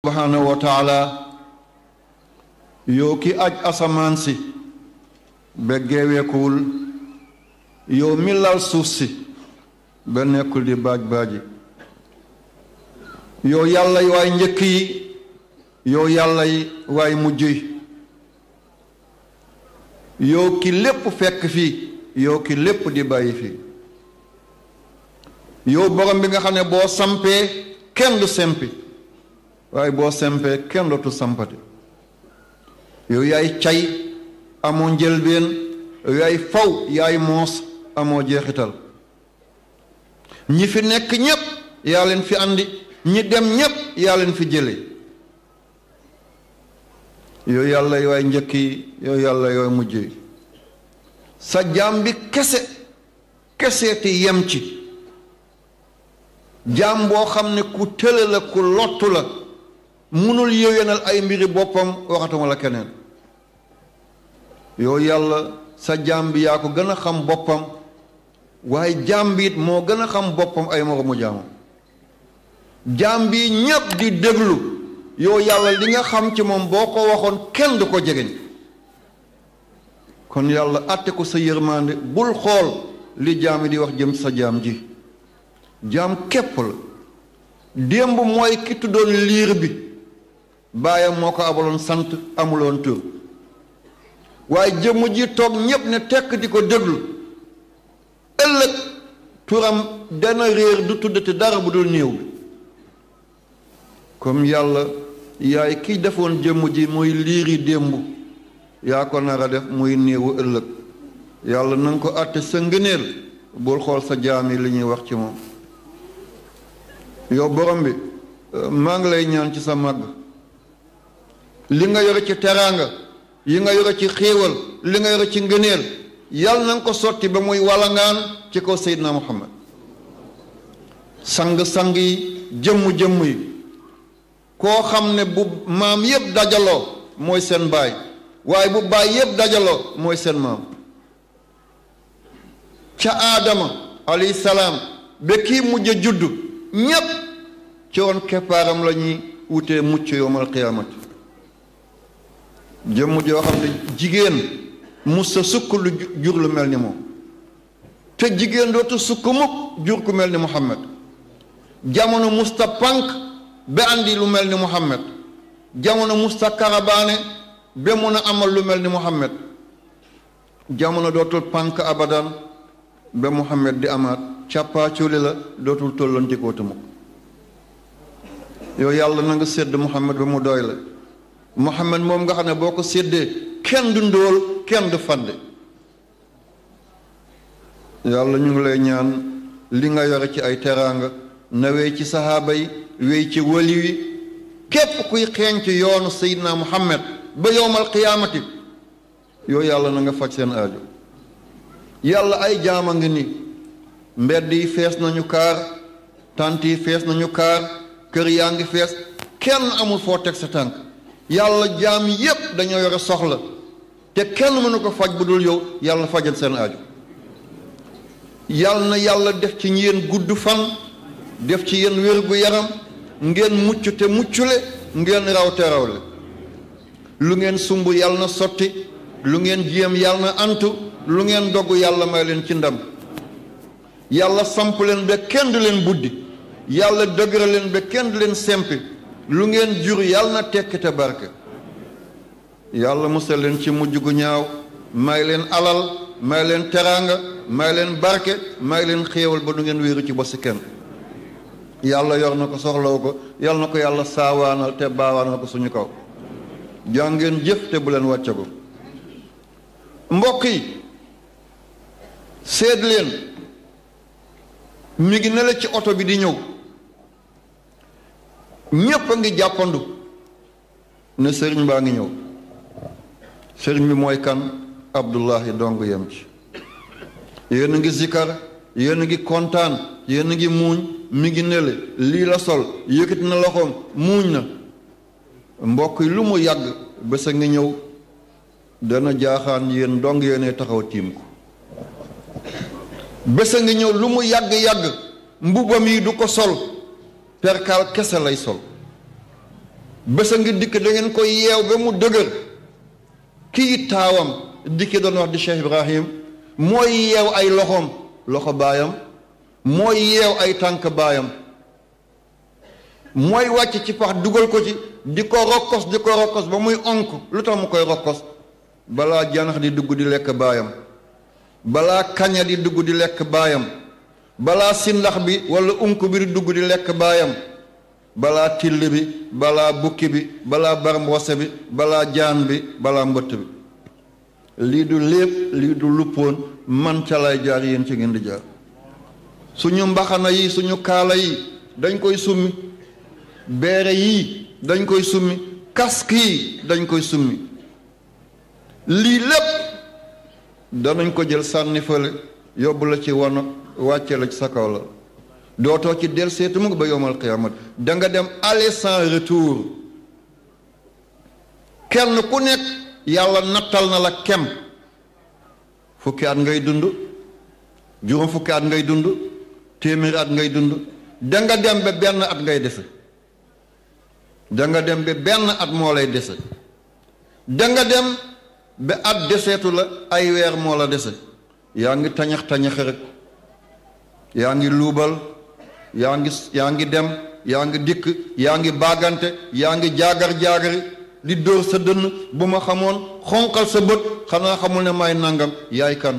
subhanahu wa taala yow ki aj asamaan si ba geeweekuwul yow mi lal suuf si ba nekkul di baaj-baaji yow yàlla yi waay njëkk yi yow yàlla yi waay mujj yi yow ki lépp fekk fii yow ki lépp di bàyyi fii yow borom bi nga xam ne boo sampee kenn du sempi waaye boo sempee kenn dootu sampati yow yaay cay amoo njëlbeen yaay faw yaay moos amoo jeexital ñi fi nekk ñépp yaa leen fi andi ñi dem ñépp yaa leen fi jële yow yàlla yooy njëkk yi yow yàlla yooy mujj yi sa jaam bi keseeti yem ci jaam boo xam ne ku tële la ku lottu la munul yéwénal ay mbiri boppam waxatuma la keneen yow yàlla sa jaam bi yaa ko gën a xam boppam waaye jaam bi it moo gën a xam boppam ay moromu jaamam jaam bi ñépp di déglu yow yàlla li nga xam ci moom boo ko waxoon kenn du ko jegeñ kon yàlla àtte ko sa yërmande bul xool li jaam yi di wax jëm sa jaam ji jaam képp la démb mooy ki tuddoon liir bi baayam moo ko abaloon sant amuloon tur waaye jëmm ji toog ñépp ne tekk di ko déglu ëllëg turam dana réer du tuddati dara bu dul néew bi comme yàlla yaay ki defoon jëmm ji muy liiri démb yaa ko nar a def muy néewu ëllëg yàlla na nga ko àtte sa ngëneel bul xool sa jaam yi li ñuy wax ci moom yow borom bi maa ngi lay ñaan ci sa màgg li nga yore ci teraanga yi nga yore ci xéewal li nga yore ci ngëneel yàlla na nga ko sotti ba muy walangaan ci kaw Seydina Muhammad sang-sang yi jëmm-jëmm yi koo xam ne bu maam yépp dajaloo mooy seen baay waaye bu baay yépp dajaloo mooy seen maam ca aadama alayhi salaam ba kii mujj a judd ñépp ci woon keppaaram la ñuy wutee mucc yowmal qiyaamati jëmm joo xam ne jigéen musta sukk lu jur lu mel ni moom te jigéen dootu sukk mukk jur ku mel ni Muhammad jamono musta pànk ba andi lu mel ni Muhammad jamono musta karabaane ba mun a amal lu mel ni Muhammad jamono dootul pànk abadan ba Muhammad di amaat càppaaculi la dootul tollantikootu mukk yow yàlla na nga sédd Muhammad ba mu doy la Muhammad moom nga xam ne boo ko séddee kenn du ndóol kenn du fadde yàlla ñu ngi lay ñaan li nga yore ci ay teraanga na wéy ci sahaaba yi wéy ci wali wi képp kuy xeeñ ci yoonu Seydina Muhammad ba yowmal qiyaamati yow yàlla na nga faj seen aajo yàlla ay jaama ngi ni mbedd yi fees nañu kaar tant yi fees nañu kaar kër yaa ngi fees kenn amul foo teg sa tànk yàlla jaam yépp dañoo yore soxla te kenn mënu ko faj bu dul yow yàlla fajal seen aajo yàlla na yàlla def ci yéen gudd fan def ci yéen wér-gu-yaram ngeen mucc te muccule ngeen raw te rawle lu ngeen sumb yàlla na sotti lu ngeen jéem yàlla na antu lu ngeen dogg yàlla may leen ci ndam yàlla samp leen ba kenn du leen buddi yàlla dëgëra leen ba kenn du leen sempi lu ngeen jur yàlla na tekk te barke yàlla musal leen ci mujj gu ñaaw may leen alal may leen teraanga may leen barke may leen xéewal ba du ngeen wéeru ci bosi kenn yàlla yor na ko soxlaw ko yàlla na ko yàlla saawaanal te baawaanal ko suñu kaw jàngeen jëf te bu leen wàccagu mbokk yi seet leen mi ngi ne la ci oto bi di ñëw ñépp a ngi jàppandu ne sëriñ baa ngi ñëw sëriñ bi mooy kan Abdullahi dong yem ci yéen a ngi zikar yéen a ngi kontaan yéen a ngi muuñ mi ngi nele lii la sol yëkkati na loxoom muuñ na mbokk yi lu mu yàgg bés a ngi ñëw dana jaaxaan yéen dong yéene taxaw tiim ko bés a ngi ñëw lu mu yàgg-yàgg mbubam yi du ko sol perkaal kese lay sol bés a ngi dikk da ngeen koy yeew ba mu dëgër. kii taawam dikki doon wax di Cheikh Ibrahim mooy yeew ay loxoom loxo baayam mooy yeew ay tànk baayam mooy wàcc ci pax dugal ko ci di ko rokkos ba muy onk lu tax mu koy rokkos balaa janax di dugg di lekk baayam balaa kaña di dugg di lekk baayam balaa sindax bi wala unk bi di dugg di lekk baayam balaa till bi balaa bukki bi balaa barmboose bi balaa jaan bi balaa mbëtt bi lii du lépp lii du luppoon man ca lay jaar yéen ci ngeen di jaar suñu mbaxana yi suñu kaala yi dañ koy summi beere yii dañ koy summi casque yi dañ koy summi lii lépp danañ ko jël sànni fële yóbbu la ci wano wàcce la ci sa kaw la dootoo ci del seetu mu ba yowmal qiyamat da nga dem aller sans retour kenn ku nekk yàlla nattal na la kem fukki at ngay dund juróom fukki at ngay dund téeméeri at ngay dund da nga dem ba benn at ngay dese da nga dem ba benn at moo lay dese da nga dem ba at deseetu la ay weer moo la dese yaa ngi tañax rek yaa ngi luubal yaa ngi dem yaa ngi dikk yaa ngi baagante yaa ngi jaagar-jaagari di dóor sa dënn bu ma xamoon xonqal sa bët xanaa xamul ne may nangam yaay kan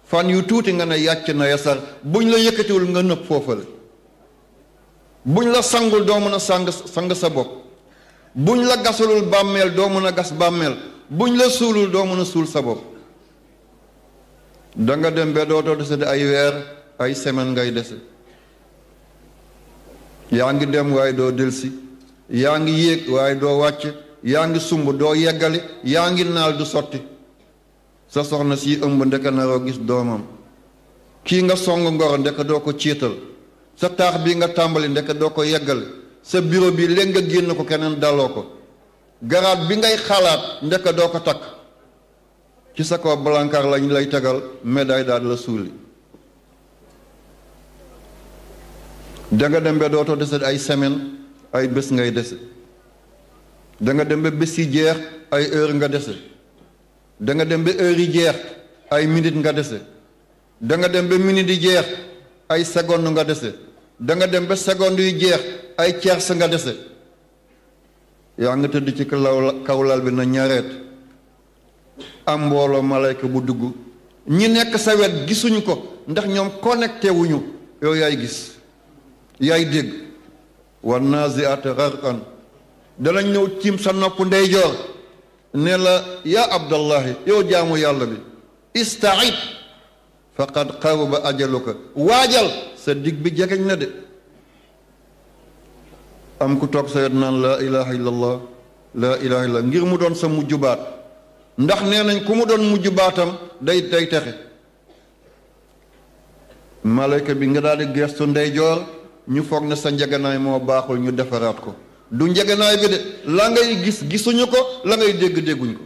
fan yu tuuti nga ne yàcc na yasar buñ la yëkkatiwul nga nëb foofale buñ la sangul doo mën a sang sa bopp buñ la gasulul bàmmeel doo mën a gas bàmmeel buñ la suulul doo mën a suul sa bopp da nga dem ba dootoo dese di ay weer ay semaine ngay dese yaa ngi dem waaye doo delsi yaa ngi yéeg waaye doo wàcc yaa ngi sumb doo yeggali yaa ngi naal du sotti sa soxna si ëmb ndeka naroo gis doomam kii nga song ngoro ndeka doo ko ciital sa taax bii nga tàmbali ndeka doo ko yeggali sa bureau bi léegi nga génn ko keneen daloo ko garaat bi ngay xalaat ndeka doo ko takk ci sa kaw balankar lañ lay tegal médaille daal la suuli danga dem ba dootoo dese ay semaine ay bés ngay dese danga dem ba bés yi jeex ay heure nga dese danga dem ba heure yi jeex ay minute nga dese danga dem ba minute yi jeex ay seconde nga dese danga dem ba seconde yu jeex ay tiers nga dese yaa nga tëdd ci kawlal bi na ñareet am mbooloo malayka bu dugg ñi nekk sa wet gisuñu ko ndax ñoom connecté wuñu yow yaay gis yaay dégg wan nazi'at gharqan danañ ñëw tiim sa nopp ndeyjoor ne la yaa abdallahi yow jaamu yàlla bi ista'id faqad qaraba ajaluka waajal sa dig bi jegeñ na de am ku toog sa wet naan laa ilaha illallah laa ilaha illallah ngir mu doon sa mujj baat ndax nee nañ ku mu doon mujj baatam day texe malayka bi nga daal di gestu ndeyjoor ñu foog ne sa njeganaay moo baaxul ñu defaraat ko du njeganaay bi de la ngay gis gisuñu ko la ngay dégg dégguñ ko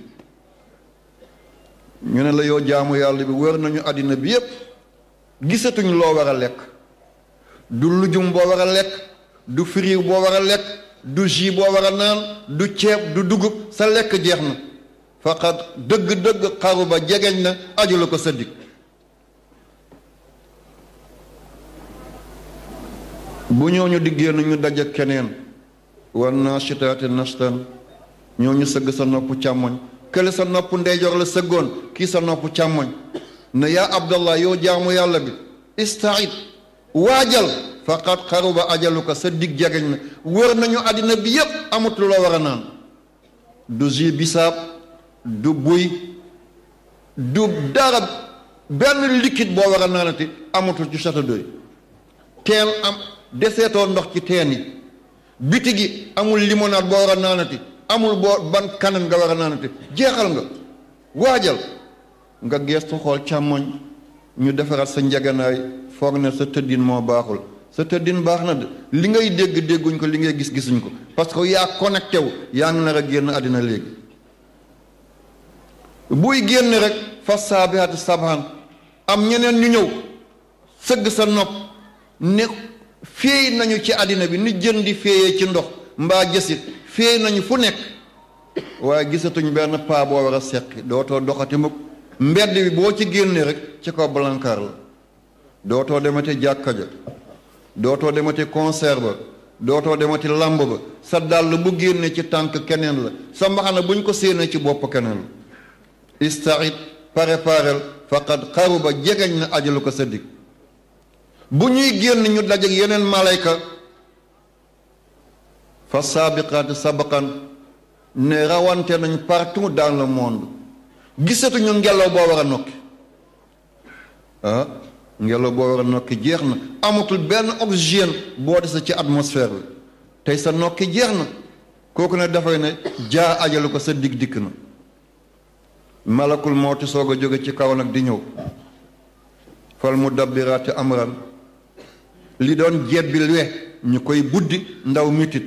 ñu ne la yow jaamu yàlla bi wër nañu àddina bi yépp gisatuñ loo war a lekk du lujum boo war a lekk du firiw boo war a lekk du jus boo war a naan du ceeb du dugub sa lekk jeex na faqat dëgg-dëgg xaru ba jegeñ na aju la ko sa dig bu ñooñu diggee na ñu daje keneen wan naashitaati nashtan ñooñu sëgg sa nopp càmmoñ kële sa nopp ndeyjoor la sëggoon kii sa nopp càmmoñ ne yaa abdallah yow jaamu yàlla bi ista'id waajal faqat xaruba ajaluka sa dig jegeñ na wër nañu àddina bi yépp amatul loo war a naan du jus bisaab du buy du dara benn liquide boo war a naanati amatul ci château d'eau teen am deseetoo ndox ci teen yi biti gi amul limonade boo war a naanati amul boo ban kanam nga war a naanati jeexal nga waajal nga geestu xool càmmoñ ñu defaraat sa njeganaay foog ne sa tëddin moo baaxul sa tëddin baax na de li ngay dégg dégguñ ko li ngay gis gisuñ ko parce que yaa connecté wu yaa ngi nar a génn àddina léegi buy génn rek fa saabihaati sabhan am ñeneen ñu ñëw sëgg sa nopp ne féey nañu ci àddina bi ni jën di féeyee ci ndox mbaa jësit fee nañu fu nekk waaye gisatuñ benn paa boo war a seqi dootoo doxati mukk mbedd bi boo ci génnee rek ci kaw blancar la dootoo demati jàkka ja dootoo demati concert ba dootoo demati lamb ba sa dàll bu génnee ci tànk keneen la sa mbaxana buñ ko séenee ci bopp keneen la istaid préparel faqad qaruba jegeñ na ajalu ko sa dig bu ñuy génn ñu dajeg yeneen malayka fa saabiqaati sabaqan ne rawante nañ partout dans le monde gisatuñu ngelaw boo war a nokki ngelaw boo war a nokki jeex na amatul benn oxygène boo dese ci atmosphère bi tey sa nokki jeex na kooku ne dafay ne jaa ajalu ko sa dig dikk na malakul mawti soog a jóge ci kaw nag di ñëw fal mudabbiraati amran li doon jebbil we ñu koy buddi ndaw mitit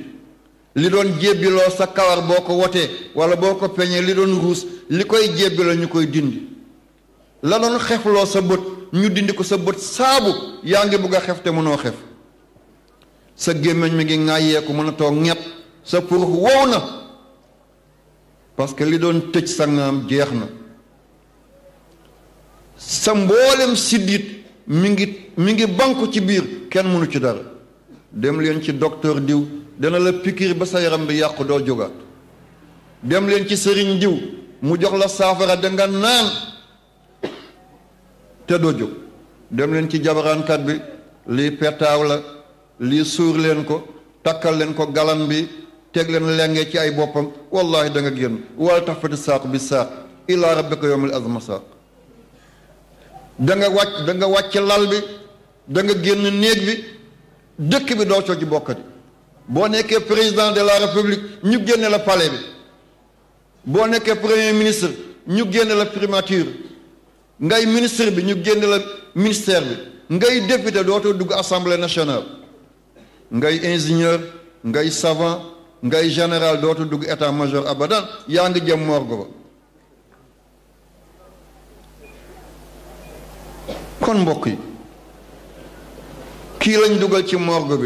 li doon jébbiloo sa kawar boo ko wotee wala boo ko peñee li doon ruus li koy jébbiloo ñu koy dindi la doon xefloo sa bët ñu dindi ko sa bët saabu yaa ngi bugg a xef te mënoo xef sa gémmiñ mi ngi ŋàyyeeku mën a toog ñett sa purux wow na parce que li doon tëj sa ngaam jeex na sa mboolem siddit mi ngi banku ci biir kenn mënu ci dara dem leen ci docteur diw dana la pikiir ba sa yaram bi yàqu doo jógaat dem leen ci sëriñ diw mu jox la saafara danga naan te doo jóg dem leen ci jabaraankat bi lii petaaw la lii suur leen ko takkal leen ko galan bi teg leen lenge ci ay boppam wallahi da nga génn wala tafati saaq bi saaq ilaa rabbika yawmil azma saaq da nga wàcc lal bi da nga génn néeg bi dëkk bi doo coo ci bokkati boo nekkee président de la république ñu génne la palais bi boo nekkee premier ministre ñu génne la primature ngay ministre bi ñu génne la ministère bi ngay député dootoo dugg assemblée nationale ngay ingénieur ngay savant ngay général dootoo dugg état major abadan yaa ngi jëm morgue ba kon mbokk yi kii lañ dugal ci morgue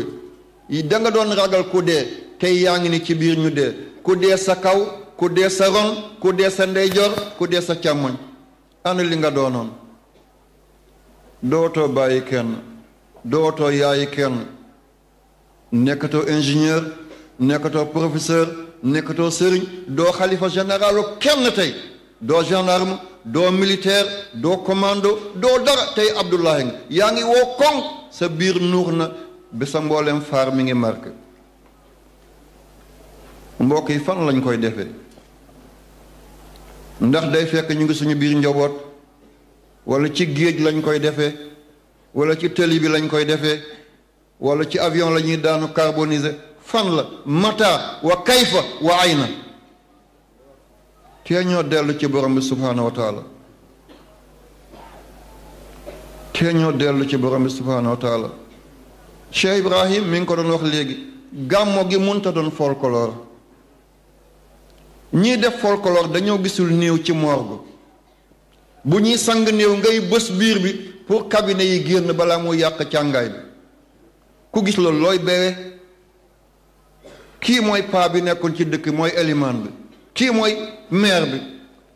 bi da nga doon ragal ku dee tey yaa ngi ni ci biir ñu dee ku dee sa kaw ku dee sa ron ku dee sa ndeyjoor ku dee sa càmmoñ ana li nga doonoon dootoo bàyyi kenn dootoo yaayi kenn nekkatoo ingénieur nekkatoo professeur nekkatoo sëriñ doo xalifa généralu kenn tey doo gendarme doo militaire doo commando doo dara tey Abdoulaye nga yaa ngi woo koŋ sa biir nuur na bi sa mboolem faar mi ngi marqué mbokk yi fan lañ koy defee ndax day fekk ñu ngi suñu biir njaboot wala ci géej lañ koy defee wala ci tëli bi lañ koy defee wala ci avion la ñuy daanu carbonisé fan la mata wa kayfa wa ayna tee ñoo dellu ci borom bi subhaanahu wa taala tee ñoo dellu ci borom bi subhaanahu wa taala Cheikh Ibrahim mi ngi ko doon wax léegi gàmmo gi mënta doon folklore ñii def folklore dañoo gisul néew ci morgue bu ñuy sang néew ngay bës biir bi pour cabinet yi génn balaa muy yàq càngaay bi ku gis loolu looy bewe kii mooy paa bi nekkoon ci dëkk mooy élimaan bi kii mooy maire bi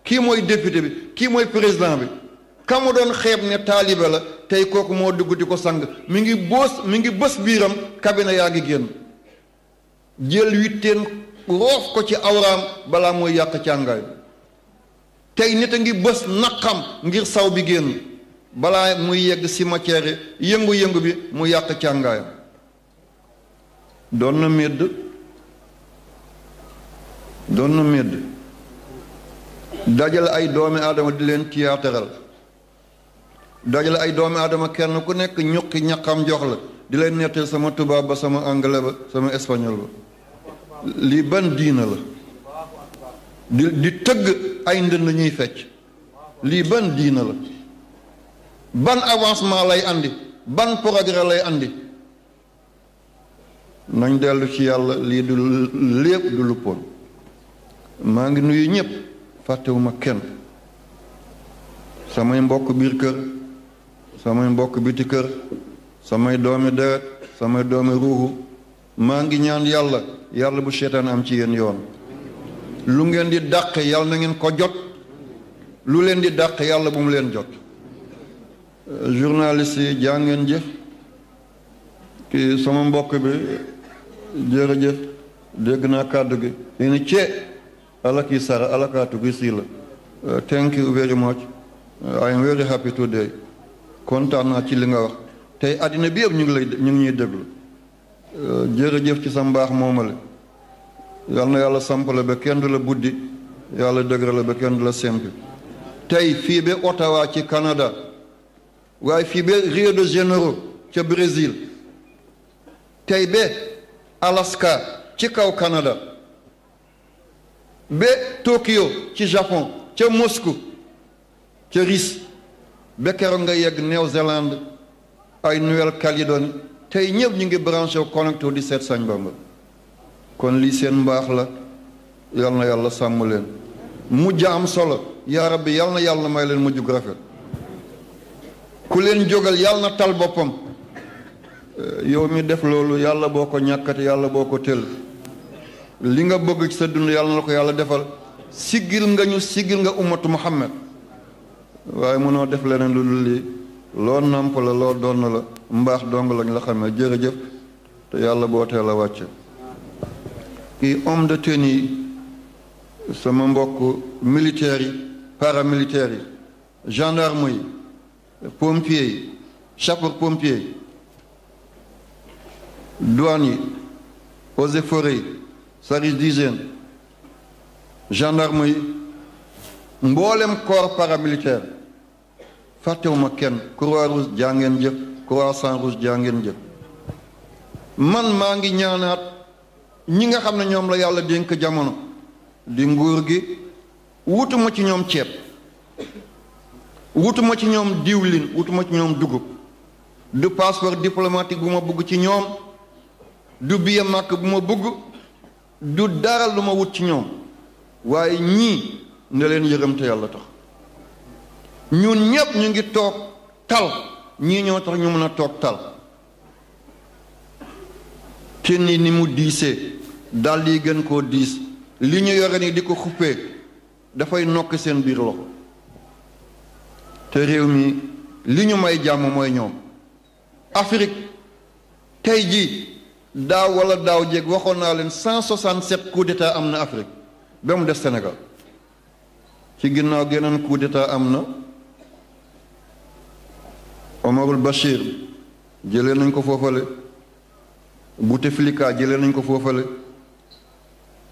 kii mooy député bi kii mooy président bi ka mu doon xeeb ne taalibe la tey kooku moo dugg di ko sang mi ngi bës biiram cabinet yaa ngi génn jël witteen roof ko ci awraam balaa muy yàq càngaay bi tey nit a ngi bës naqam ngir saw bi génn balaa muy yegg cimetière yëngu-yëngu bi mu yàq càngaayam doon na médd dajale ay doomi aadama di leen théâtral dajale ay doomi aadama kenn ku nekk ñuqi ñaqam jox la di leen netteel sama tubaab ba sama anglais ba sama espagnol ba lii ban diina la di tëgg ay ndënd ñuy fecc lii ban diina la ban avancement lay andi ban progrès lay andi nañ dellu ci yàlla lii du lépp du luppoon maa ngi nuyu ñëpp fàttewuma kenn samay mbokk biir kër samay mbokk biti kër samay doomi deret samay doomi ruuxu maa ngi ñaan yàlla bu seytaan am ci yéen yoon lu ngeen di dàq yàlla na ngeen ko jot lu leen di dàq yàlla bu mu leen jot journaliste yi jaa ngeen jëf kii sama mbokk bi jërëjëf dégg naa kàddu gi ni cee ala kii sara ala kaatu gi sii la thank you very much I am very happy today kontaan naa ci li nga wax tey àddina bi yëpp ñu ngi ñuy déglu jërëjëf ci sa mbaax moomale yal na yàlla sampale ba kenn du la buddi yàlla dëgëral la ba kenn du la sempi tey fii ba Ottawa ci Canada waaye fii ba Rio de Janeiro ca Brésil tey ba Alaska ci kaw Canada ba Tokyo ci Japon ca Moscou ca Russie ba keroog nga yegg Nouvelle-Zélande ay Nouvelle-Calédonie tey ñëpp ñu ngi branché wu connecté di seet Sañ Bamba kon lii seen mbaax la yal na yàlla sàmm leen mujj am solo yaa rabbi yal na yàlla may leen mujj gu rafet ku leen jógal yal na tal boppam yow mi def loolu yàlla boo ko ñàkkati yàlla boo ko tël li nga bëgg ci sa dund yàlla na ko yàlla defal siggil nga ummatu Muhammad waaye mënoo def leneen lu dul lii loo nàmp la loo donn la mbaax dong lañ la xamee jërëjëf te yàlla boo teel a wàcce kii homme de tenue sama mbokk militaires yi paramilitaires yi gendarme yi pompiers yi sapeur pompier yi douane yi eaux et forêts yi service d'hygiène gendarme yi mboolem corps paramilitaire fàttewuma kenn Croix-Rouge jaa ngeen jëf Croix-Rouge jaa ngeen jëf man maa ngi ñaanaat ñi nga xam ne ñoom la yàlla dénk jamono di nguur gi wutuma ci ñoom ceeb wutuma ci ñoom diwlin wutuma ci ñoom dugub du passeport diplomatique bu ma bugg ci ñoom du billet màkk bu ma bugg du dara lu ma wut ci ñoom waaye ñii ne leen yërëm te yàlla tax ñun ñépp ñu ngi toog tal ñii ñoo tax ñu mën a toog tal te ni mu diisee dal yi gën koo diis li ñu yore ni di ko xuppee dafay nokk seen biir loxo te réew mi li ñu may jàmm mooy ñoom Afrique tey ji daaw wala daaw jéeg waxoon naa leen 167 coup d'état am na Afrique ba mu des Sénégal ci ginnaaw geneen coup d'état am na Omarul Bachir jëlee nañ ko foofale Bouteflika jëlee nañ ko foofale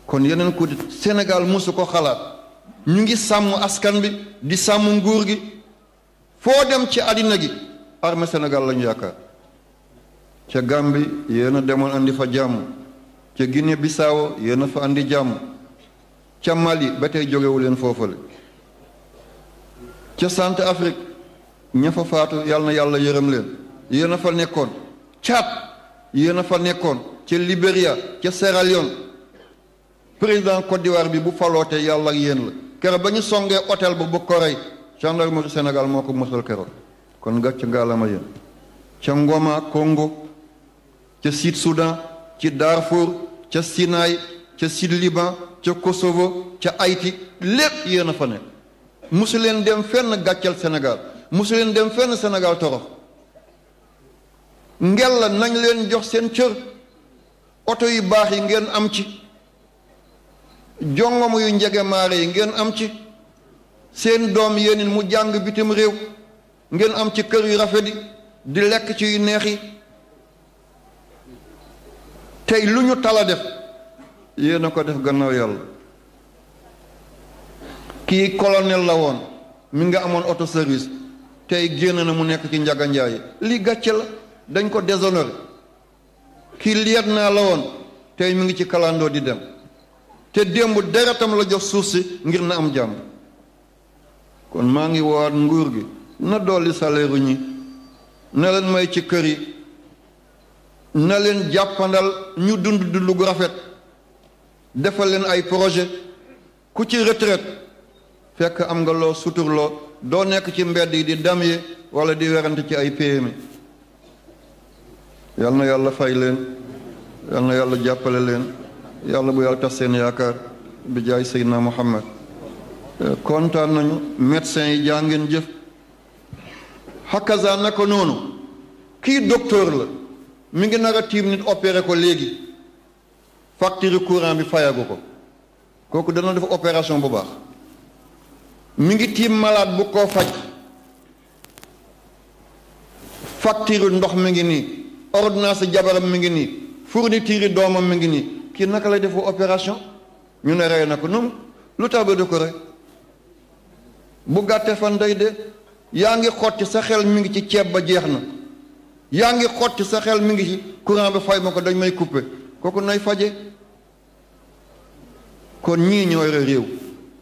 kon yeneen coup d'état Sénégal mosu ko xalaat ñu ngi sàmm askan bi di sàmm nguur gi foo dem ci àddina gi armée Sénégal lañu yaakaar ca Gambie yéen a demoon andi fa jàmm ca Guinée Bissau yéen a fa andi jàmm ca Mali ba tey jógewu leen foofale ca Centrafrique ña fa faatu yàlla na yàlla yërëm leen yéen a fa nekkoon Tchad yéen a fa nekkoon ca Libéria ca Sierra Leone président Côte d'Ivoire bi bu faloote yàlla ak yéen la keroog ba ñu songee hôtel ba bu ko rey gendarmerie Sénégal moo ko mosal keroog kon gàcc ngaalama yéen ca Ngoma Congo ca Sud Soudan ci Darfour ca Sinaï ca Sud Liban ca Kosovo ca Haïti lépp yéen a fa nekk musu leen dem fenn gàccal Sénégal musu leen dem fenn Sénégal torox ngel la nañ leen jox seen cër oto yu baax yi ngeen am ci jongoma yu njege maare yi ngeen am ci seen doom yéen mu jàng bitim réew ngeen am ci kër yu rafet yi di lekk ci yu neex yi tey lu ñu tala def yéen a ko def gannaaw yàlla kii colonel la woon mi nga amoon auto service tey génn na mu nekk ci njaga njaay lii gàcce la dañ ko déshonoré kii lieutenant la woon tey mi ngi ci kalandoo di dem te démb deretam la jox suuf si ngir na am jàmm kon maa ngi woowaat nguur gi na dolli salaire ñi na leen may ci kër yi na leen jàppandal ñu dund dund gu rafet defal leen ay projet ku ci retraite fekk am nga loo suturloo doo nekk ci mbedd yi di damye wala di werante ci ay PME yal na yàlla fay leen yal na yàlla jàppale leen yàlla bu yàlla tas seen yaakaar bi jaay Seydina Muhammad kontaan nañu médecin yi jaa ngeen jëf hakaza naka noonu kii docteur la mi ngi nar a tiim nit opéré ko léegi facture courant bi fayagu ko kooku dana def opération bu baax mi ngi tiim malade bu ko faj facture ndox mi ngi nii ordonnance jabaram mi ngi nii fourniture doomam mi ngi nii kii naka lay defu opération ñu ne rey na ko noonu lu tax ba du ko rey bu gàttee fan day de yaa ngi xotti sa xel mi ngi ci ceeb ba jeex na yaa ngi xotti sa xel mi ngi ci courant bi fay ma ko dañ may couper kooku nay faje kon ñii ñooy réew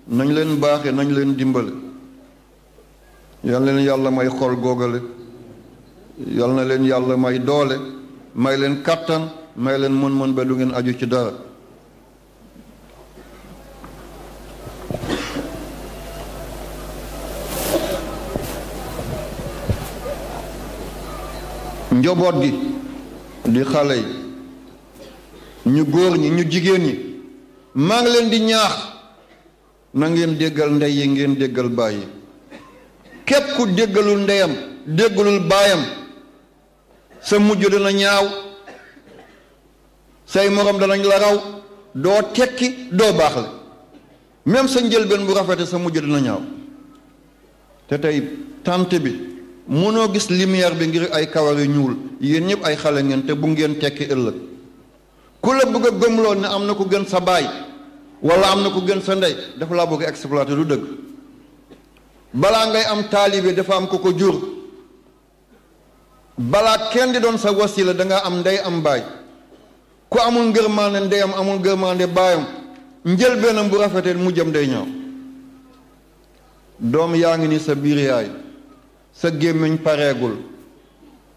nañ leen baaxe nañ leen dimbale yal na leen yàlla may xol googale yal na leen yàlla may doole may leen kàttan may leen mën-mën ba du ngeen aju ci dara njaboot gi di xale yi ñu góor ñi ñu jigéen ñi maa ngi leen di ñaax na ngeen déggal ndey yi ngeen déggal baay yi képp ku déggalul ndeyam déggalul baayam sa mujj dana ñaaw say morom danañ la raw doo tekki doo baax la même sa njëlbeen bu rafete sa mujj dana ñaaw te tey tànt bi mënoo gis lumière bi ngir ay kawar yu ñuul yéen ñëpp ay xale ngeen te bu ngeen tekki ëllëg ku la bëgg a gëmloo ne am na ku gën sa baay wala am na ku gën sa ndey dafa laa bëgg exploiter du dëgg balaa ngay am taalibe dafa am ku ko jur balaa kenn di doon sa wasila danga am ndey am baay ku amul ngërmaande ndeyam amul ngërmaande baayam njëlbeenam bu rafetee mujjam day ñaaw doom yaa ngi ni sa biir yaay sa gémmiñ pareegul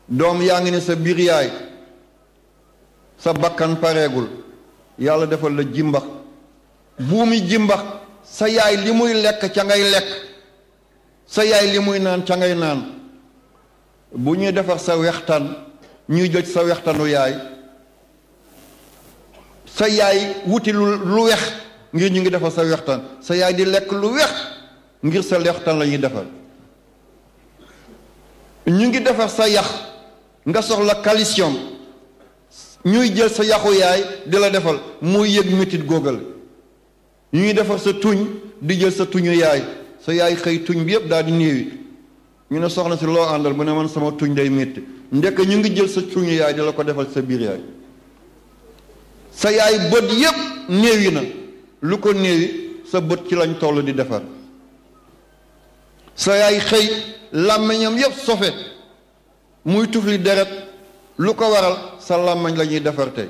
doom yaa ngi ni sa biir yaay sa bakkan pareegul yàlla defal la jimbax buumi jimbax sa yaay li muy lekk ca ngay lekk sa yaay li muy naan ca ngay naan bu ñuy defar sa wextaan ñuy joj sa wextanu yaay sa yaay wuti lu wex ngir ñu ngi defar sa wextaan sa yaay di lekk lu wex ngir sa wextaan la ñuy defar ñu ngi defar sa yax nga soxla calcium ñuy jël sa yaxu yaay di la defal muy yëg métit góogal ñu ngi defar sa tuñ di jël sa tuñu yaay sa yaay xëy tuñ bi yëpp daal di néewi ñu ne soxna si loo àndal mu ne man sama tuñ day métti ndekk ñu ngi jël sa tuñu yaay di la ko defal sa biir yaay sa yaay bët yëpp néewi na lu ko néewi sa bët ci lañ toll di defar sa yaay xëy làmmiñam yëpp sofe muy tufli deret lu ko waral sa làmmiñ la ñuy defar tey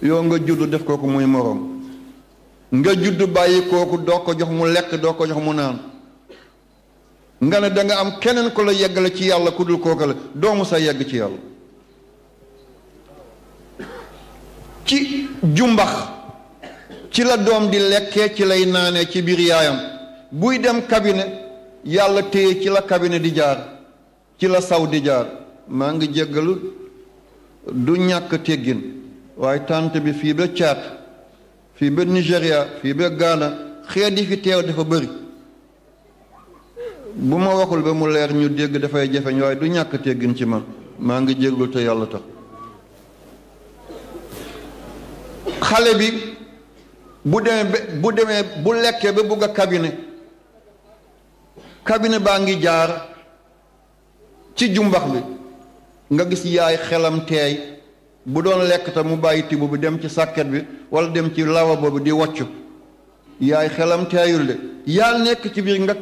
yow nga judd def kooku muy moroom nga judd bàyyi kooku doo ko jox mu lekk doo ko jox mu naan nga ne danga am keneen ko la yeggale ci yàlla ku dul kooku la doomu sa yegg ci yàlla ci jumbax ci la doom di lekkee ci lay naanee ci biir yaayam buy dem cabinet yàlla téye ci la cabinet di jaar ci la saw di jaar maa ngi jéggalu du ñàkk teggin waaye tànt bi fii ba Tchad fii ba Nigéria fii ba Ghana xeet yi fi teew dafa bëri bu ma waxul ba mu leer ñu dégg dafay jafeñ waaye du ñàkk teggin ci man maa ngi jéggul te yàlla tax xale bi bu demee bu lekkee ba bugg a cabinet baa ngi jaar ci jumbax bi nga gis yaay xelam teey bu doon lekk te mu bàyyi tibb bi dem ci sàkket bi wala dem ci lavabo bi di wocc yaay xelam teeyul de yaa nekk ci biir nga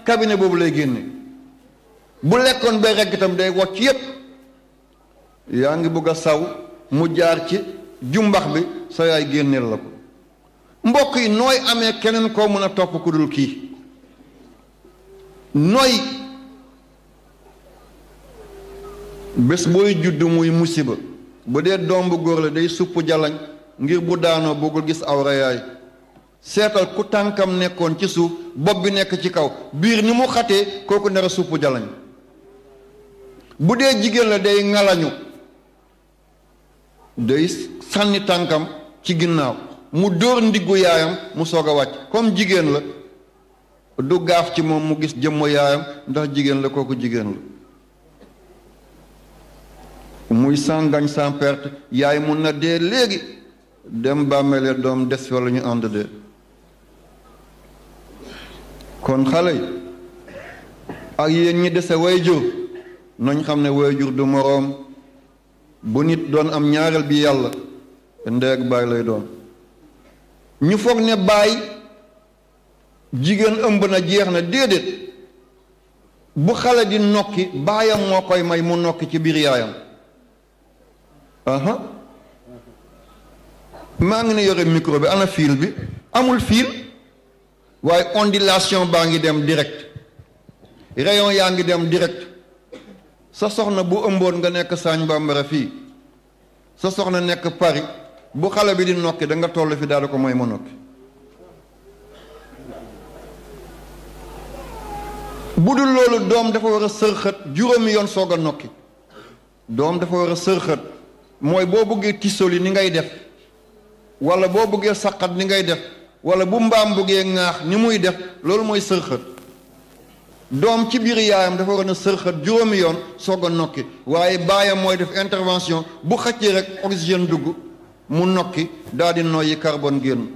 cabinet boobu lay génne bu lekkoon bay regg itam day wocc yépp yaa ngi bugg a saw mu jaar ci jumbax bi sa yaay génneel la ko mbokk yi nooy amee keneen koo mën a topp ku dul kii nooy bés booy judd muy musiba bu dee doom bu góor la day supp jalañ ngir bu daanoo bëggul gis awra yaay seetal ku tànkam nekkoon ci suuf bopp bi nekk ci kaw biir ni mu xatee kooku nar a supp jalañ bu dee jigéen la day ngalañu day sànni tànkam ci ginnaaw mu dóor ndiggu yaayam mu soog a wàcc comme jigéen la du gaaf ci moom mu gis jëmm yaayam ndax jigéen la kooku jigéen la muy sans gagne sans perte yaay mun na dee léegi dem bàmmeele doom des walla ñu ànd dee kon xale yi ak yéen ñi dese wayjur nañ xam ne wayjur du moroom bu nit doon am ñaareel bi yàlla ndey ak baay lay doon ñu foog ne baay jigéen ëmb na jeex na déedéet bu xale di nokki baayam moo koy may mu nokki ci biir yaayam aha maa ngi ne yore micro bi ana fil bi amul fil waaye ondulation baa ngi dem direct rayon yaa ngi dem direct sa soxna bu ëmboon nga nekk Sagne Bambara fii sa soxna nekk Paris bu xale bi di nokki da nga toll fi daal di ko mooy ma nokki bu dul loolu doom dafa war a sërxët juróomi yoon soog a nokki doom dafa war a sërxët mooy boo bëggee tisoli ni ngay def wala boo bëggee saqat ni ngay def wala bu mbaam bëggee ŋaax ni muy def loolu mooy sërxët doom ci biir yaayam dafa war a sërxët juróomi yoon soog a nokki waaye baayam mooy def intervention bu xëccee rek oxygène dugg mu nokki daal di noyyi carbone génn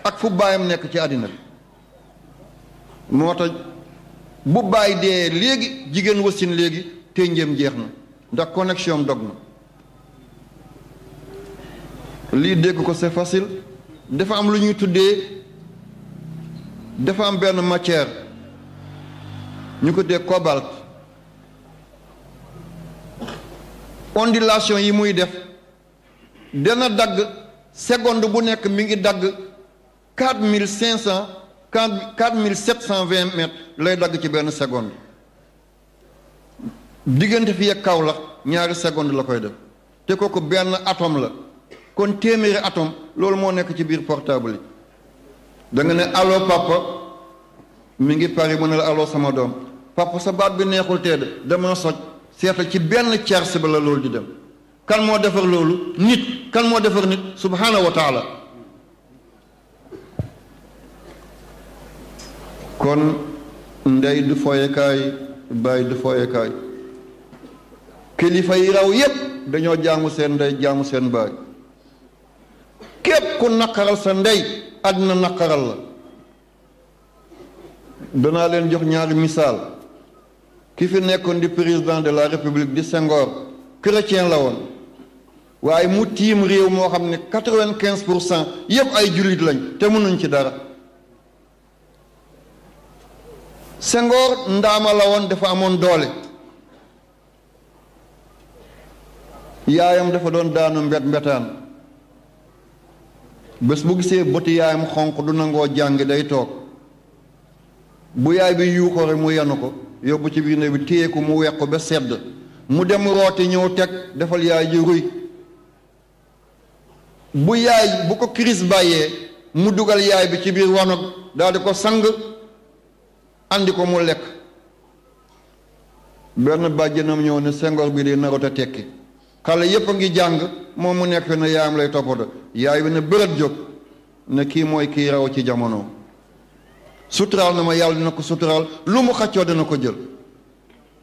ak fu baayam nekk ci àddina bi moo tax bu baay dee léegi jigéen wasin léegi ténjéem jeex na ndax connexion dog na lii dégg ko c'est facile dafa am lu ñuy tuddee dafa am benn matière ñu ko dee cobalt ondulation yi muy def dana dagg seconde bu nekk mi ngi dagg 4720 mètres lay dagg ci benn seconde diggante fi ak kaw la ñaari seconde la koy def te kooku benn atome la kon téeméeri atome loolu moo nekk ci biir portable yi da nga ne allo papa mi ngi Paris mu ne la allo sama doom papa sa baat bi neexul tee de dama soj seetal ci benn tierce ba la loolu di dem kan moo defar loolu nit kan moo defar nit subhanahu wa taala kon ndey du foyekaay baay du foyekaay kilifa yi raw yépp dañoo jaamu seen ndey jaamu seen baay képp ku naqaral sa ndey àddina naqaral la danaa leen jox ñaari misaal ki fi nekkoon di président de la république di Senghor chrétien la woon waaye mu tiim réew moo xam ne 95% yépp ay jullit lañ te mënuñ ci dara Senghor ndaama la woon dafa amoon doole yaayam dafa doon daanu mbetaan bés bu gisee bëti yaayam xonq du nangoo jàng day toog bu yaay bi yuuxoo rek mu yanu ko yóbbu ci biir ne bi téye ko mu weq ko ba sedd mu dem rooti ñëw teg defal yaay ji ruy bu yaay bu ko crise bàyyee mu dugal yaay bi ci biir wanag daal di ko sang andi ko mu lekk benn bàjjenam ñëw ne Senghor bi di narot a tekki xale yépp a ngi jàng moom mu nekk ne yaayam lay toppatoo yaay bi ne bërët jóg ne kii mooy kii raw ci jamono suturaal na ma yàlla dina ko suturaal lu mu xaccoo dina ko jël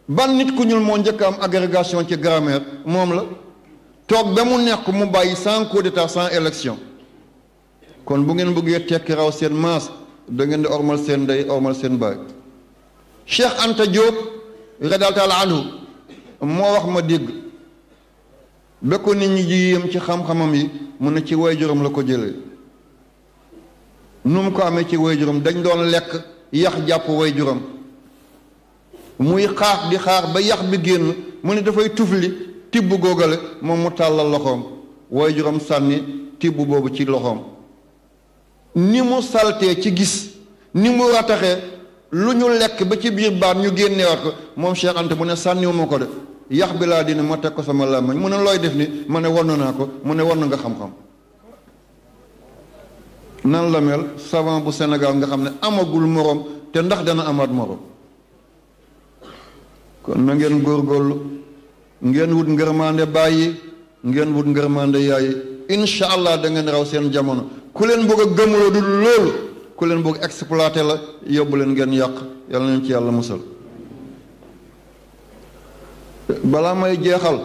ban nit ku ñuul moo njëkk am agrégation ci grammaire moom la toog ba mu nekk mu bàyyi sans coup d'état sans élection kon bu ngeen bëggee tekki raw seen maas da ngeen di ormal seen ndey ormal seen baay Cheikh Anta Diop radiyallahu taala anhu moo wax ma dégg ba ko nit ñi ji yéem ci xam-xamam yi mu ne ci waajuram la ko jëlee nu mu ko amee ci waajuram dañ doon lekk yax jàpp waajuram muy xaar di xaar ba yax bi génn mu ne dafay tufli tibb góogale moom mu tàllal loxoom waajuram sànni tibb boobu ci loxoom ni mu saltee ci gis ni mu rataxee lu ñu lekk ba ci biir baat ñu génneewaat ko moom Cheikh Anta mu ne sànniwuma ko de yax bi laa dina ma teg ko sama làmmiñ mu ne looy def ni ma ne wann naa ko mu ne wann nga xam-xam nan la mel savant bu Sénégal nga xam ne amagul morom te ndax dana amaat morom kon na ngeen góorgóorlu ngeen wut ngërmaande bàyyi ngeen wut ngërmande yaay incha allah da ngeen raw seen jamono ku leen bëgg a gëmuloo du loolu ku leen bëgg exploité la yóbbu leen ngeen yàq yàlla nañ ci yàlla musal. balaa may jeexal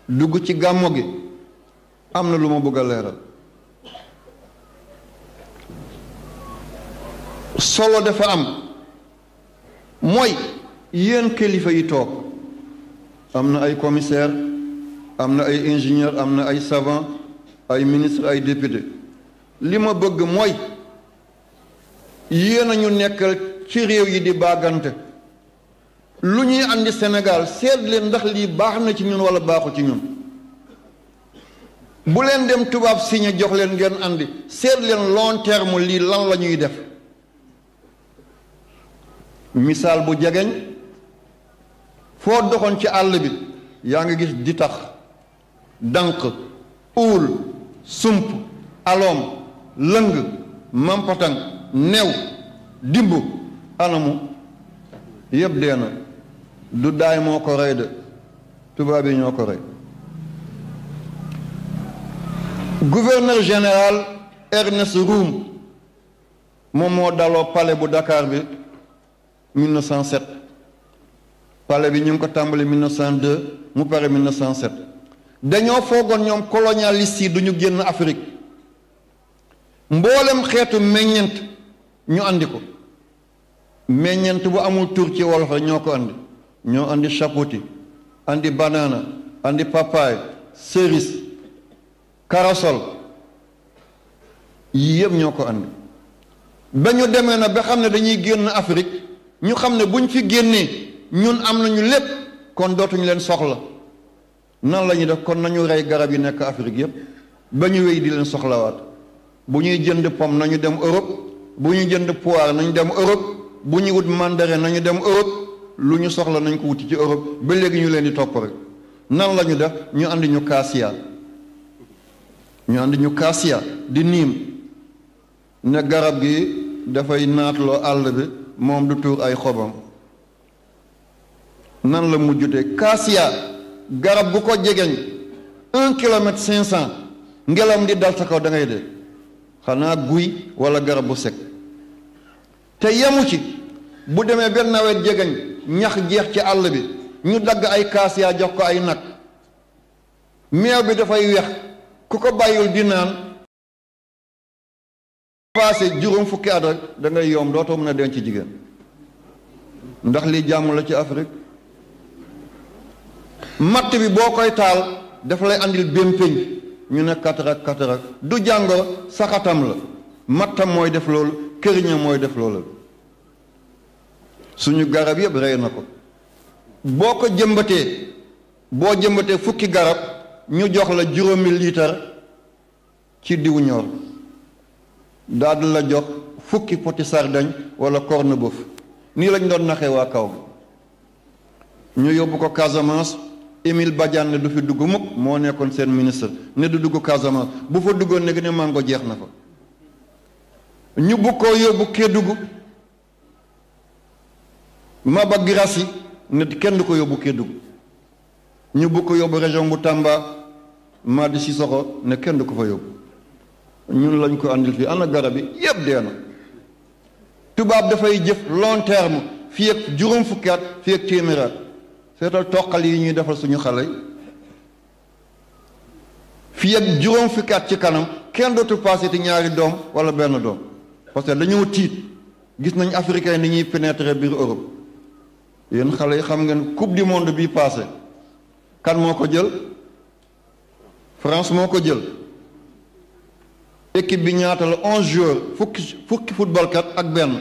dugg ci gàmmo gi am na lu ma bëgg a leeral solo dafa am mooy yéen kilifa yi toog am na ay commissaire am na ay ingénieur am na ay savant ay ministre ay député li ma bëgg mooy yéen a ñu nekkal ci réew yi di baagante lu ñuy andi Sénégal seet leen ndax lii baax na ci ñun wala baaxu ci ñun bu leen dem tubaab signé jox leen ngeen andi seet leen long terme lii lan la ñuy def misaal bu jegeñ foo doxoon ci àll bi yaa ngi gis di tax dànq uul sump aloom lëng mampatang new dimb anamu yëpp dee na du daay moo ko rey de tubaab yi ñoo ko rey gouverneur général Ernest Roume moom moo daloo palais bu Dakar bi 1907 palais bi ñu ngi ko tàmbali 1902 mu pare 1907 dañoo foogoon ñoom colonialiste yi du ñu génn Afrique mboolem xeetu meññent ñu andi ko meññent bu amul tur ci wolof rek ñoo ko andi ñoo andi chapoti andi banana andi papaye cerise corossol yii yëpp ñoo ko andi ba ñu demee na ba xam ne dañuy génn Afrique ñu xam ne buñ fi génnee ñun am nañu lépp kon dootuñu leen soxla nan la ñuy def kon nañu rey garab yi nekk Afrique yëpp ba ñu wéy di leen soxlawaat bu ñuy jënd pomme nañu dem Europe bu ñuy jënd poire nañu dem Europe bu ñuy wut mandarin nañu dem Europe lu ñu soxla nañ ko wuti ci Europe ba léegi ñu leen di topp rek nan la ñu def ñu andi ñu cassia di niim ne garab gi dafay naatloo àll bi moom du tuur ay xobam nan la mujjute cassia garab bu ko jegeñ 1 kilomètre 500 ngelam di dal sa kaw da ngay dee xanaa guy wala garab bu sec te yemu ci bu demee benn nawet jegeñ ñax jeex ci àll bi ñu dagg ay cassia jox ko ay nag meew bi dafay weex ku ko bàyyul di naan passé juróom fukki at rek da ngay yomb dootoo mën a denc jigéen ndax lii jàmm la ci Afrique matt bi boo koy taal dafa lay andil bémpeñ ñu ne katarak du jàngoro saxatam la mattam mooy def loolu këriñam mooy def loolu suñu garab yëpp rey na ko boo ko jëmbatee fukki garab ñu jox la 5 litre ci diw ñor daal di la jox fukki poti sardañ wala corne-boeuf nii lañ doon naxee waa kaw ñu yóbbu ko Casamance Émile Badiane ne du fi dugg mukk moo nekkoon seen ministre ne du dugg Casamance bu fa duggoon ne ne mango jeex na fa ñu bu ko yóbbu Kédougou Maba Girassi ne kenn du ko yóbbu Kédougou ñu bu ko yóbbu région bu Tamba Madi Sissoko ne kenn du ko fa yóbbu ñun lañ ko andil fii ana garab yi yëpp dee na tubaab dafay jëf long terme fii ak juróom fukki at fii ak téeméeri at seetal toqal yi ñuy defal suñu xale yi fii ak juróom fukki at ci kanam kenn dootu passé ti ñaari doom wala benn doom parce que dañoo tiit gis nañ africain ni ñuy pénétrer biir Europe yéen xale yi xam ngeen coupe du monde bii passé kan moo ko jël France moo ko jël équipe bi ñaata la 11 joueurs fukki footballkat ak benn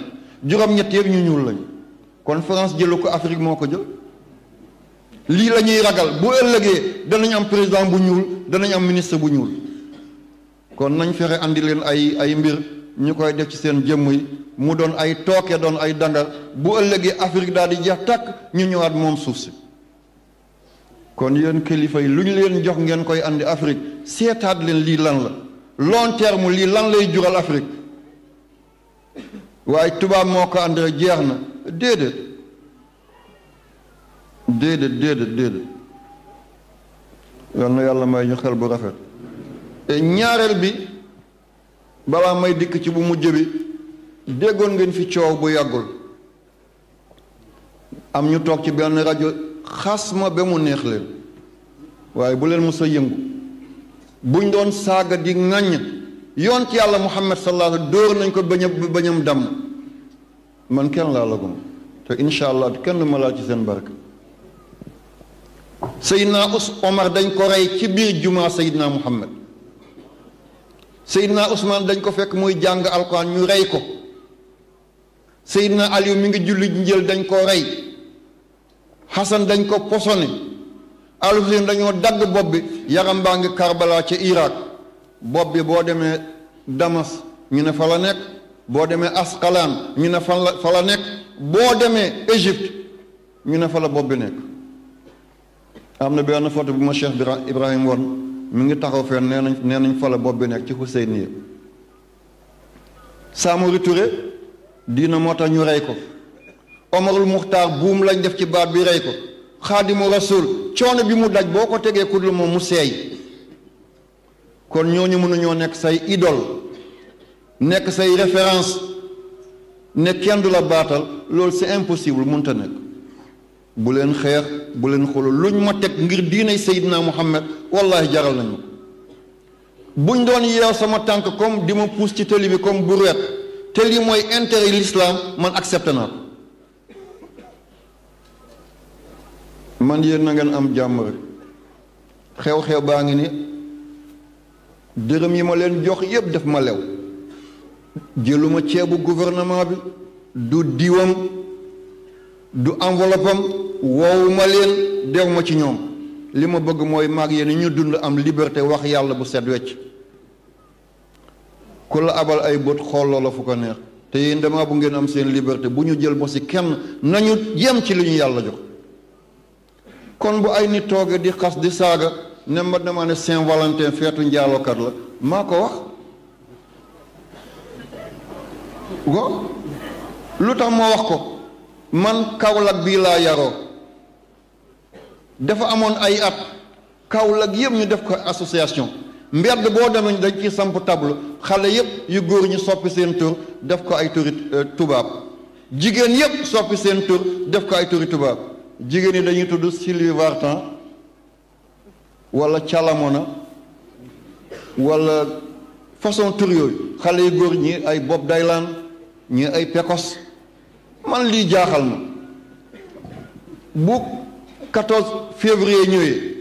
juróom-ñett yëpp ñu ñuul lañ kon France jëlu ko Afrique moo ko jël lii la ñuy ragal bu ëllëgee danañ am président bu ñuul danañ am ministre bu ñuul kon nañ fexe andi leen ay mbir ñu koy def ci seen jëmm yi mu doon ay tooke doon ay dangar bu ëllëgee Afrique daal di jeex tàkk ñu ñëwaat moom suuf si kon yéen kilifa yi lu ñu leen jox ngeen koy andi Afrique seetaat leen lii lan la long terme lii lan lay jural Afrique waaye tubaab moo ko andi rek jeex na déedéet yal na yàlla may ñu xel bu rafet. ñaareel bi balaa may dikk ci bu mujj bi déggoon ngeen fi coow bu yàggul am ñu toog ci benn rajo xas ma ba mu neex leen waaye bu leen mës a yëngu buñ doon saaga di ŋàññ yoon ci yàlla Muhammad sallallahu alayhi dóor nañ ko bañam damm man kenn laa lagum te incha allah kenn ma laa ci seen barke. Seydina Omar dañ ko rey ci biir jumaa Seydina Muhammad. Seydina Ousmane dañ ko fekk muy jàng alquran ñu rey ko. Seydina Aliou mi ngi julli njël dañ ko rey. Hassan dañ ko posone. Al-Hussein dañoo dagg bopp bi yaram baa ngi Karbala ca Irak bopp bi boo demee Damas ñu ne fa la nekk boo demee Asqalaan ñu ne fa la nekk boo demee Égypte ñu ne fa la bopp bi nekk. am na benn photo bu ma Cheikh Ibrahim won mi ngi taxaw fenn nee nañ fa la bopp bi nekk ci Hussein Samori Touré diina moo tax ñu rey ko Omarul Muxtaar buum lañ def ci baat bi rey ko Xaadimu Rasul coono bi mu daj boo ko tegee ku dul moom mu seey kon ñooñu mënuñoo nekk say idole nekk say référence ne kenn du la baatal loolu c'est impossible mënta nekk bu leen xeex bu leen xulu luñ ma teg ngir diinay Seydina Muhammad wallahi jaral nañu buñ doon yeew sama tànk comme di ma puus ci tëli bi comme brouette te lii mooy intérêt l'islam man accepté naa ko man yéen na ngeen am jàmm rek xew-xew baa ngi ni dërëm yi ma leen jox yépp def ma lew jëluma ceebu gouvernement bi du diwam du enveloppe am woowu ma leen dew ma ci ñoom li ma bëgg mooy maag yéen ñu dund am liberté wax yàlla bu set wecc ku la abal ay bët xool loola fu ko neex te yéen dama bu ngeen am seen liberté bu ñu jël bosi kenn nañu yem ci li ñu yàlla jox kon bu ay nit tooge di xas di saaga ne ma dama ne Saint-Valentin feetu njaalookat la maa ko wax ko lu tax ma wax ko man Kaolack bii laa yaroo dafa amoon ay at Kaolack yëpp ñu def ko association mbedd boo demee dañ ciy samp table xale yëpp yu góor ñu soppi seen tur def ko ay turi tubaab jigéen yëpp soppi seen tur def ko ay turi tubaab jigéen yi dañuy tudd Sylvie Vartan wala Calamona wala façon tur yooyu xale yu góor ñi ay Bob Dylan ñi ay Pecos man lii jaaxal ma bu 14 février ñëwee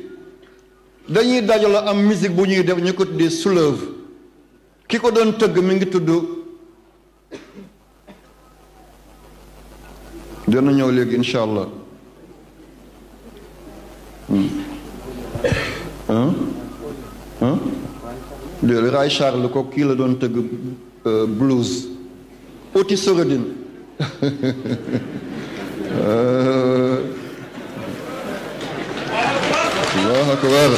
dañuy dajale am musique bu ñuy def ñu ko tuddee soulève ki ko doon tëgg mi ngi tudd dina ñëw léegi incha allah léegi Ray Charles ko kii la doon tëgg blues Otis Sorodine Allahu akbar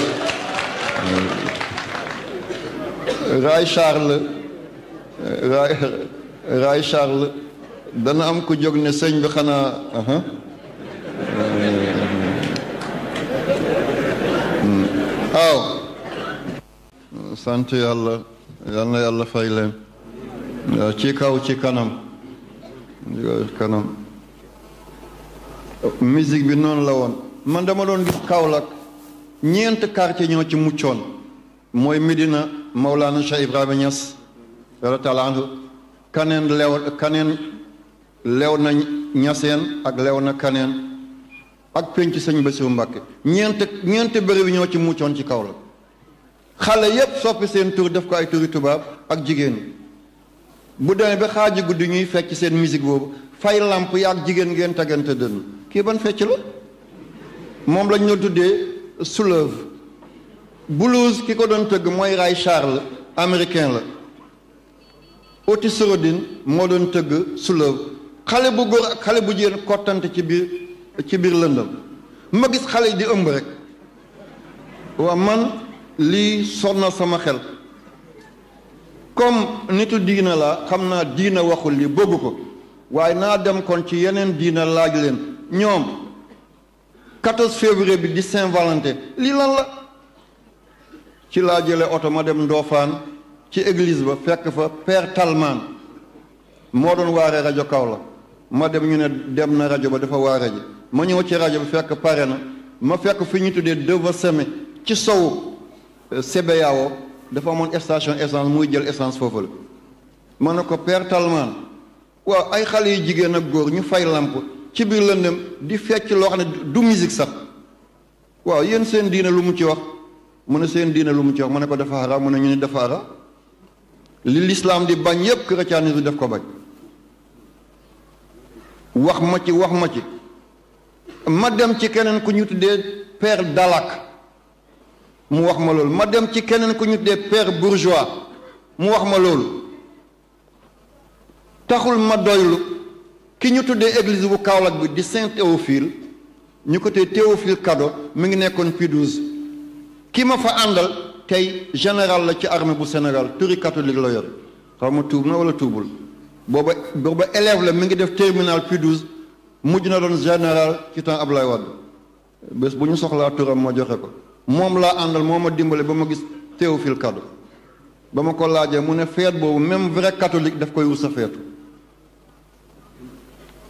Ray Charles dana am ku jóg ne sëñ bi xanaa waaw sant yàlla yal na yàlla fay leen ci kaw ci kanam musique bi noonu la woon man dama doon gis Kaolack ñeent quartier ñoo ci muccoon mooy Medina Maulana Cheikh Ibrahima Niass radiyallahu anhu kaneen lew na ñaseen ak lew na kaneen ak penc sëñ Bassirou Mbacké ñeent bëri bi ñoo ci muccoon ci Kaolack xale yépp soppi seen tur def ko ay turi tubaab ak jigéen bu demee ba xaaji guddi ñuy fecc seen musique boobu fay lamp yaag jigéen ngeen tegante dënn kii ban fecc la moom lañ doon tuddee soulève blues ki ko doon tëgg mooy Ray Charles américain la Otis Sorodine moo doon tëgg soulève xale bu góor ak xale bu jigéen kottante ci biir lëndam ma gis xale yi di ëmb rek waa man lii sonna sama xel comme nitu diina la xam naa diina waxul li bëgg ko waaye naa dem kon ci yeneen diina laaj leen ñoom 14 février bi di Saint-Valentin lii lan la ci laa jële oto ma dem Ndofane ci église ba fekk fa Père Talman moo doon waare rajo Kaolack ma dem ñu ne dem na rajo ba dafa waare ji ma ñëw ci rajo bi fekk pare na ma fekk fi ñu tuddee Deva Seme ci sowu CBAO dafa amoon station essence muy jël essence foofu la ma ne ko Père Talman waaw ay xale yu jigéen ak góor ñu fay lamp ci biir lëndëm di fecc loo xam ne du musique sax waaw yéen seen diine lu mu ci wax mu ne seen diine lu mu ci wax ma ne ko dafa xara mu ne ñu ni dafa xara li l'islam di bañ yépp christianisme def ko bañ wax ma ci ma dem ci keneen ku ñu tuddee Père Dalak mu wax ma loolu ma dem ci keneen ku ñu tuddee Père Bourgeois mu wax ma loolu taxul ma doylu ki ñu tuddee église bu Kaolack bi di Saint Théophile ñu ko tey Théophile Kado mi ngi nekkoon P12 ki ma fa àndal tey général la ci armée bu Sénégal turi catholique la yor xaw ma tuub na wala tuubul booba élève la mi ngi def terminal P12 mujj na doon général ci temps Ablaye Wade bés bu ñu soxlaa turam ma joxe ko moom laa àndal moo ma dimbale ba ma gis Théophile Kado ba ma ko laajee mu ne feet boobu même vrai catholique daf koy wut a feetu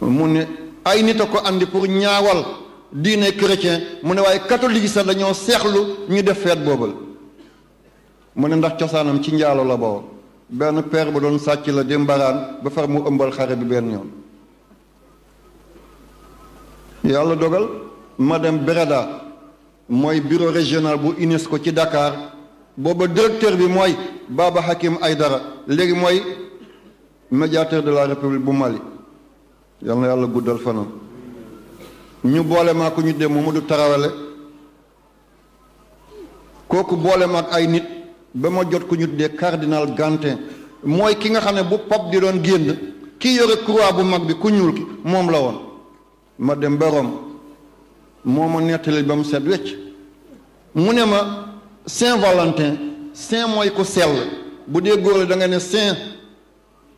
mu ne ay nit a ko andi pour ñaawal diine chrétien mu ne waaye catholique yi sax dañoo seexlu ñu def feet boobal mu ne ndax cosaanam ci njaalo la bawoo benn père ba doon sàcc la di mbaraan ba far mu ëmbal xare bi benn yoon yàlla dogal ma dem Bereda mooy bureau régional bu UNESCO ci Dakar booba directeur bi mooy Baba Hakim Aydara léegi mooy médiateur de la République bu Mali yal na yàlla guddal fanam ñu boole maa ko ñu dee Mamadou Tarawele kooku boole maag ay nit ba ma jot ku ñu dee cardinal Gantin mooy ki nga xam ne bu pap di doon génn ki yore croix bu mag bi ku ñuul ki moom la woon ma dem ba Rome moo ma nettali ba mu set wecc mu ne ma Saint Valentin saint mooy ku sell bu dee góor la da nga ne saint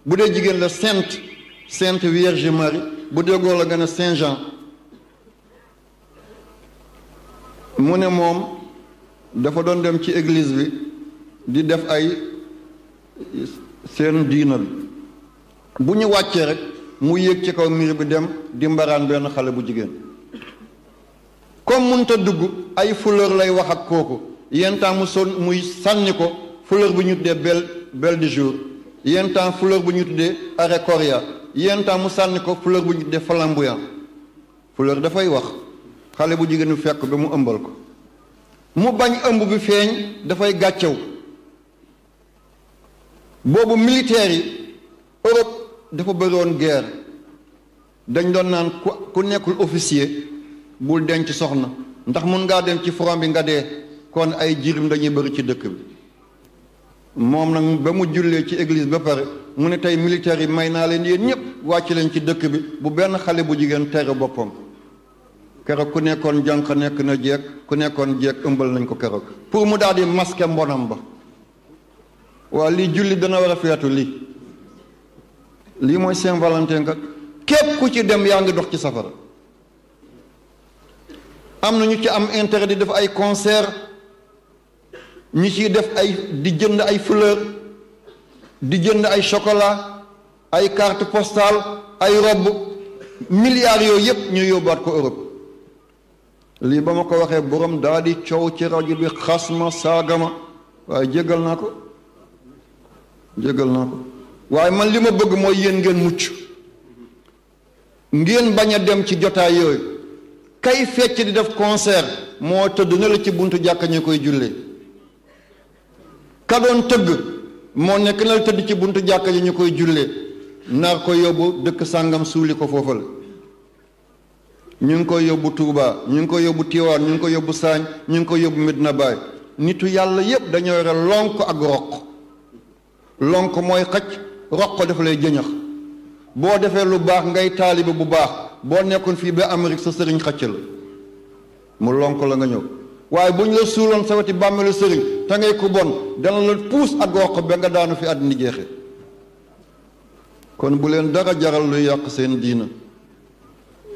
bu dee jigéen la sainte Vierge Marie bu dee góor la nga ne Saint Jean mu ne moom dafa doon dem ci église bi di def ay seen diina bi bu ñu wàccee rek mu yéeg ci kaw miir bi dem di mbaraan benn xale bu jigéen comme munta dugg ay fleur lay wax ak kooku yenn temps muy sànni ko fleur bu ñu tuddee belle du jour yenn temps fleur bu ñu tuddee arécoria yenn temps mu sànni ko fleur bu ñu tuddee flamboyant fleur dafay wax xale bu jigéen bi fekk ba mu ëmbal ko mu bañ ëmb bi feeñ dafay gàccew boobu militaires yi Europe dafa bëriwoon guerre dañ doon naan ku nekkul officier bul denc soxna ndax mun ngaa dem ci front bi nga dee kon ay jirim dañuy bëri ci dëkk bi moom nag ba mu jullee ci église ba pare mu ne tey militaires yi may naa leen yéen ñëpp wàcc leen ci dëkk bi bu benn xale bu jigéen tere boppam keroog ku nekkoon jànq nekk na jeeg ku nekkoon jeeg ëmbal nañ ko keroog pour mu daal di masquer mbonam ba waa lii julli dana war a feetu lii mooy Saint Valentin kat képp ku ci dem yaa ngi dox ci safara am na ñu ci am intérêt di def ay concert ñu ciy def di jënd ay fleur di jënd ay chocolat ay carte postale ay robe milliards yooyu yépp ñu yóbbaat ko Europe lii ba ma ko waxee borom daa di coow ci rajo bi xas ma saaga ma waaye jéggal naa ko waaye man li ma bëgg mooy yéen ngeen mucc ngeen bañ a dem ci jotaay yooyu kay fecc di def concert moo tëdd na la ci buntu jàkka ñu koy jullee ka doon tëgg moo nekk na la tëdd ci buntu jàkka ñu koy jullee nar ko yóbbu dëkk sàngam suuli ko foofa la ñu ngi koy yóbbu Touba ñu ngi koy yóbbu Tiwaan ñu ngi koy yóbbu Saañ ñu ngi koy yóbbu Medina Baay nitu yàlla yépp dañoo yore lonk ak roq lonk mooy xacc roq dafa lay jëñax boo defee lu baax ngay taalibe bu baax boo nekkoon fii ba Amérique sa sëriñ xacc la mu lonk la nga ñëw waaye bu ñu la suuloon sa weti bàmmeelu sëriñ te ngay ku bon dana la puus ak roq ba nga daanu fi àddina jeexe kon bu leen dara jaral luy yàq seen diina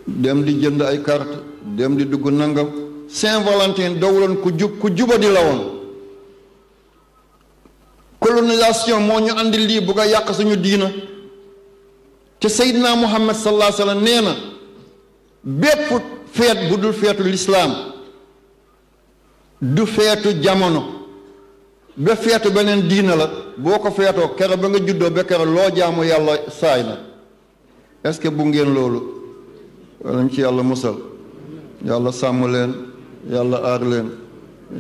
dem di jënd ay carte dem di dugg nangam Saint Valentin dawuloon ku jubadi la woon colonisation moo ñu andi lii bugg a yàq suñu diina te Seydina Muhammad sallallahu alayhi wa sallam nee na bépp feet bu dul feetu lislaam du feetu jamono ba feetu beneen diina la boo ko feetoo kere ba nga juddoo ba kere loo jaamu yàlla saay na est-ce que bu ngeen loolu walañ ci yàlla musal yàlla sàmm leen yàlla aar leen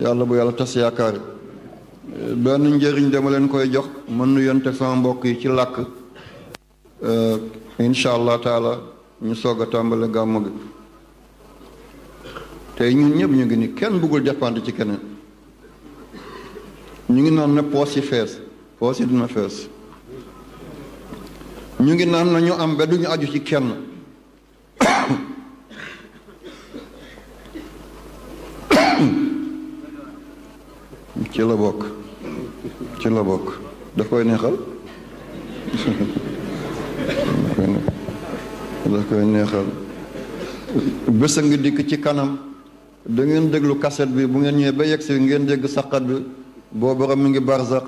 yàlla bu yàlla tas yaakaar benn njëriñ dama leen koy jox mën nu yonte sama mbokk yi ci làkk incha allah taala ñu soog a tàmbale gàmmu gi tey ñun ñëpp ñu ngi ni kenn bëggul dépendre ci keneen ñu ngi naan na poos yi fees poos yi dina fees ñu ngi naan nañu am ba duñu aju ci kenn ci la bokk daf koy neexal daf koy neexal bés a ngi dikk ci kanam da ngeen déglu cassette bi bu ngeen ñëwee ba yegg si ngeen dégg saqat bi boo borom mi ngi barsax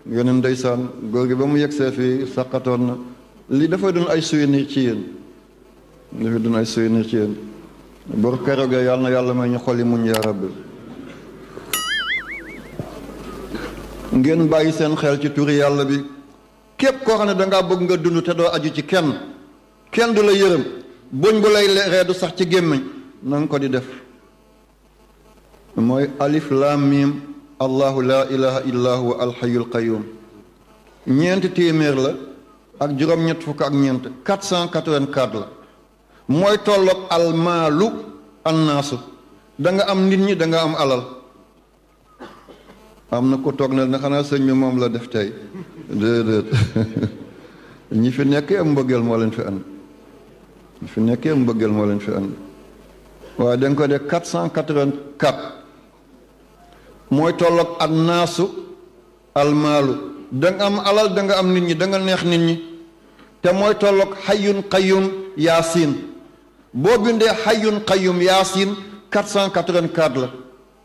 ngeen ndeysaan góor gi ba mu yegsee fii saqatoon na lii dafay doon ay souvenir ci yéen bor keroogee yàlla na yàlla may ñu xoli muñ yaa rabbi ngeen bàyyi seen xel ci turi yàlla bi képp koo xam ne dangaa bëgg nga dund te doo aju ci kenn du la yërëm boñ bu lay reedu sax ci gémmiñ na nga ko di def mooy alif lam mim allahu la ilaha illa huwa alxayul qayum ñeenti téeméer la ak juróom-ñett fukk ak ñeent 484 la mooy tolloog almaalu annaasu da nga am nit ñi da nga am alal am na ko toog na xanaa sëñ bi moom la def tey déedéet ñi fi nekkee am mbëggeel moo leen fi andi waaye da nga ko def 484 mooy tolloog annaasu almaalu da nga am alal da nga am nit ñi da nga neex nit ñi te mooy tolloog xayyun qayyum yaasin boo bindee xayyun qayyum yaasin 484 la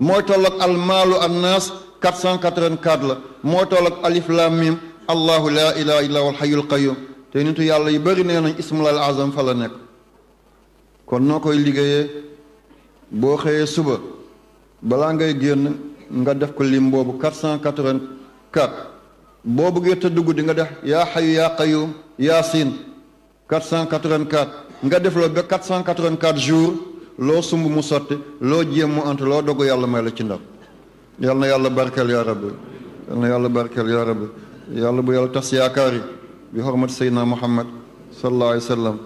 mooy tolloog almaalu annaas 484 la mooy tolloog alif lam mim allahu la ilaha illa huwa alxayyul qayyum te nitu yàlla yu bëri nee nañ ismul al azam fa la nekk kon noo koy liggéeyee boo xëyee suba balaa ngay génn nga def ko lim boobu 484 boo bëggee tëdd guddi nga def yaa xayu yaa qayyum yaasin 484 nga def la ba 484 jours loo sumb mu sotti loo jéem mu ant loo dogu yàlla may la ci ndam yal na yàlla barkeel yaa rabbi yàlla bu yàlla tas yaakaar yi bi xormat seydina muhammad sallallahu alayhi wa sallam